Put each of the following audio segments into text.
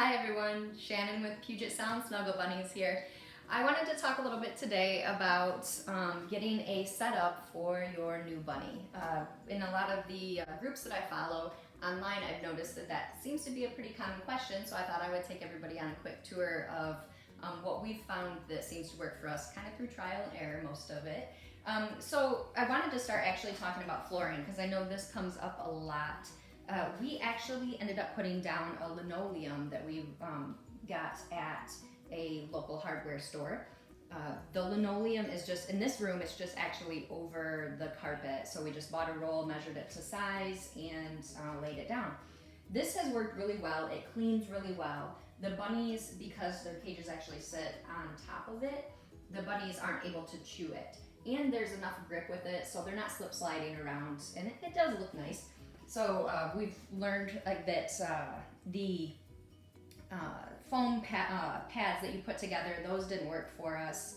Hi everyone, Shannon with Puget Sound Snuggle Bunnies here. I wanted to talk a little bit today about getting a setup for your new bunny. In a lot of the groups that I follow online, I've noticed that seems to be a pretty common question, so I thought I would take everybody on a quick tour of what we've found that seems to work for us, kind of through trial and error, most of it. So I wanted to start actually talking about flooring, because I know this comes up a lot. We actually ended up putting down a linoleum that we got at a local hardware store. The linoleum is just, in this room, it's just actually over the carpet. So we just bought a roll, measured it to size, and laid it down. This has worked really well. It cleans really well. The bunnies, because their cages actually sit on top of it, the bunnies aren't able to chew it. And there's enough grip with it, so they're not slip sliding around, and it does look nice. So we've learned that the foam pads that you put together, those didn't work for us.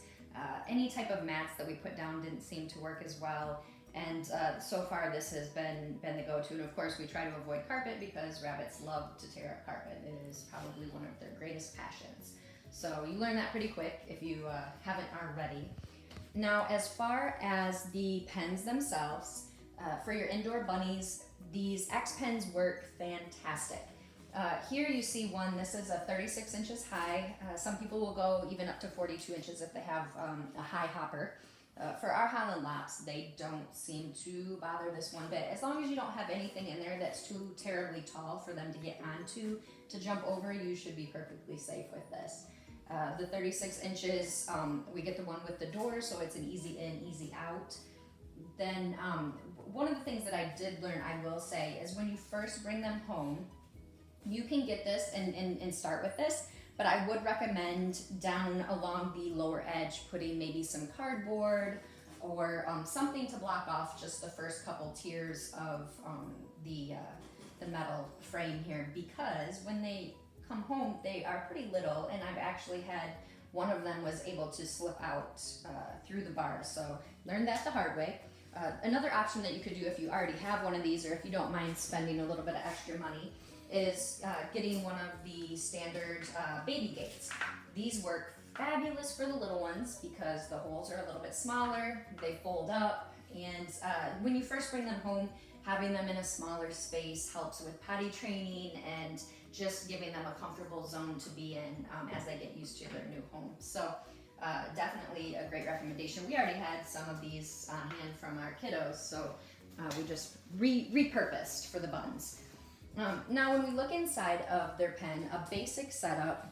Any type of mats that we put down didn't seem to work as well. And so far this has been the go-to. And of course we try to avoid carpet because rabbits love to tear up carpet. It is probably one of their greatest passions. So you learn that pretty quick if you haven't already. Now, as far as the pens themselves, for your indoor bunnies, these X pens work fantastic. Here you see one, this is a 36 inches high. Some people will go even up to 42 inches if they have a high hopper. For our Holland lops, they don't seem to bother this one bit. As long as you don't have anything in there that's too terribly tall for them to get onto to jump over, you should be perfectly safe with this. The 36 inches, we get the one with the door, so it's an easy in, easy out. Then one of the things that I did learn, I will say, is when you first bring them home, you can get this and start with this, but I would recommend down along the lower edge putting maybe some cardboard or something to block off just the first couple tiers of the metal frame here, because when they come home, they are pretty little, and I've actually had one of them was able to slip out through the bars, so learned that the hard way. Another option that you could do if you already have one of these, or if you don't mind spending a little bit of extra money, is getting one of the standard baby gates. These work fabulous for the little ones because the holes are a little bit smaller, they fold up, and when you first bring them home, having them in a smaller space helps with potty training and just giving them a comfortable zone to be in as they get used to their new home. So definitely a great recommendation. We already had some of these on hand from our kiddos, so we just repurposed for the buns. Now when we look inside of their pen, a basic setup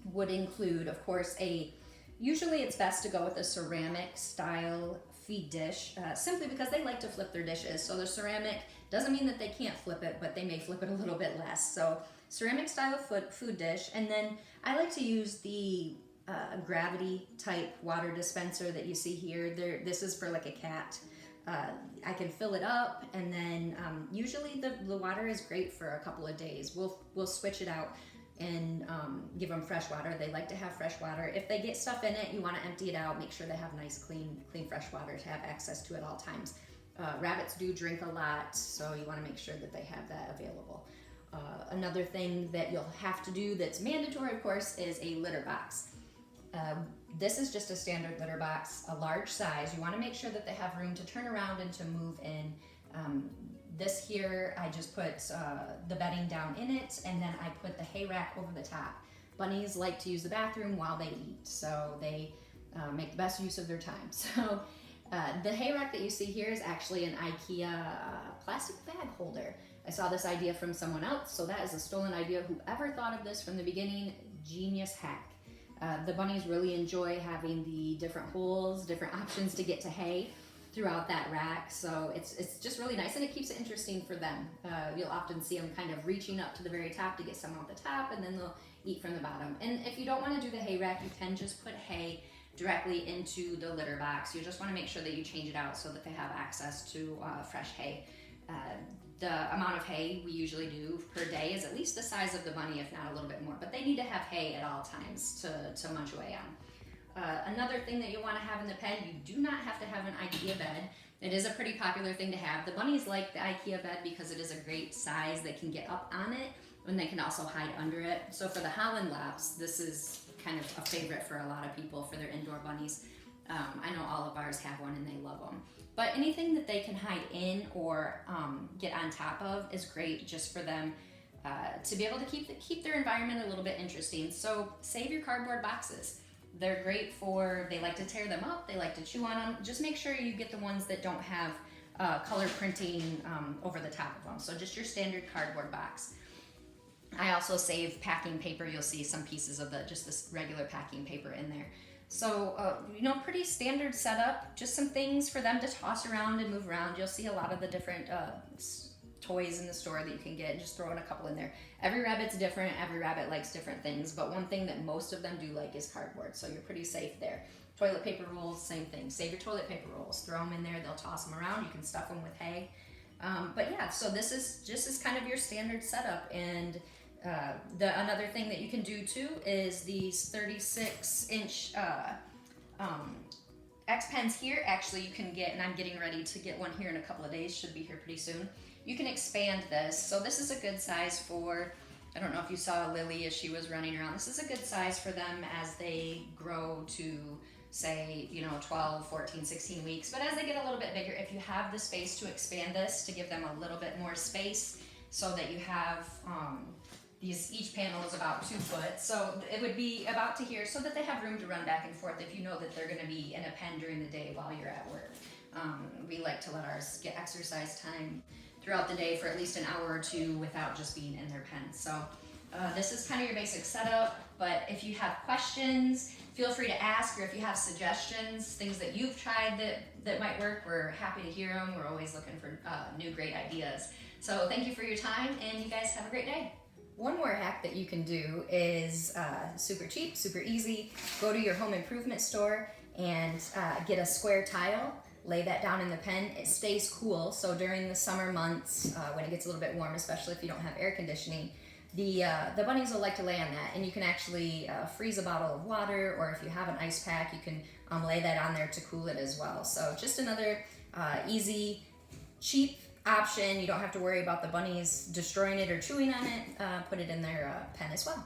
would include, of course, usually it's best to go with a ceramic style feed dish, simply because they like to flip their dishes. So the ceramic doesn't mean that they can't flip it, but they may flip it a little bit less. So ceramic style food dish, and then I like to use the gravity type water dispenser that you see here. This is for like a cat. I can fill it up, and then usually the water is great for a couple of days. We'll switch it out and give them fresh water. They like to have fresh water. If they get stuff in it, you want to empty it out. Make sure they have nice, clean fresh water to have access to at all times. Rabbits do drink a lot, so you want to make sure that they have that available. Another thing that you'll have to do that's mandatory, of course, is a litter box. This is just a standard litter box, a large size. You want to make sure that they have room to turn around and to move in. This here, I just put the bedding down in it, and then I put the hay rack over the top. Bunnies like to use the bathroom while they eat, so they make the best use of their time. So the hay rack that you see here is actually an Ikea plastic bag holder. I saw this idea from someone else, so that is a stolen idea. Whoever thought of this from the beginning, genius hack. The bunnies really enjoy having the different holes, different options to get to hay throughout that rack, so it's just really nice, and it keeps it interesting for them. You'll often see them kind of reaching up to the very top to get some off the top, and then they'll eat from the bottom. And if you don't want to do the hay rack, you can just put hay directly into the litter box. You just want to make sure that you change it out so that they have access to fresh hay. The amount of hay we usually do per day is at least the size of the bunny, if not a little bit more, but they need to have hay at all times to munch away on. Another thing that you'll want to have in the pen, you do not have to have an Ikea bed. It is a pretty popular thing to have. The bunnies like the Ikea bed because it is a great size. They can get up on it, and they can also hide under it. So for the Holland Laps, this is kind of a favorite for a lot of people for their indoor bunnies. I know all of ours have one and they love them. But anything that they can hide in or get on top of is great just for them to be able to keep their environment a little bit interesting. So save your cardboard boxes. They're great for, they like to tear them up, they like to chew on them. Just make sure you get the ones that don't have color printing over the top of them. So just your standard cardboard box. I also save packing paper. You'll see some pieces of just this regular packing paper in there. So, pretty standard setup, just some things for them to toss around and move around. You'll see a lot of the different toys in the store that you can get, just throwing a couple in there. Every rabbit's different, every rabbit likes different things, but one thing that most of them do like is cardboard, so you're pretty safe there. Toilet paper rolls, same thing. Save your toilet paper rolls, throw them in there, they'll toss them around, you can stuff them with hay. But yeah, so this is just kind of your standard setup, and another thing that you can do too is these 36-inch X pens here. Actually, you can get, and I'm getting ready to get one here in a couple of days, should be here pretty soon. You can expand this. So this is a good size for, I don't know if you saw Lily as she was running around. This is a good size for them as they grow to, say, 12, 14, 16 weeks. But as they get a little bit bigger, if you have the space to expand this to give them a little bit more space so that you have each panel is about 2 foot, so it would be about to here so that they have room to run back and forth if you know that they're going to be in a pen during the day while you're at work. We like to let ours get exercise time throughout the day for at least an hour or two without just being in their pen. So this is kind of your basic setup, but if you have questions, feel free to ask, or if you have suggestions, things that you've tried that might work, we're happy to hear them. We're always looking for new great ideas. So thank you for your time, and you guys have a great day. One more hack that you can do is super cheap, super easy. Go to your home improvement store and get a square tile, lay that down in the pen. It stays cool, so during the summer months, when it gets a little bit warm, especially if you don't have air conditioning, the bunnies will like to lay on that, and you can actually freeze a bottle of water, or if you have an ice pack, you can lay that on there to cool it as well. So just another easy, cheap option. You don't have to worry about the bunnies destroying it or chewing on it. Put it in their pen as well.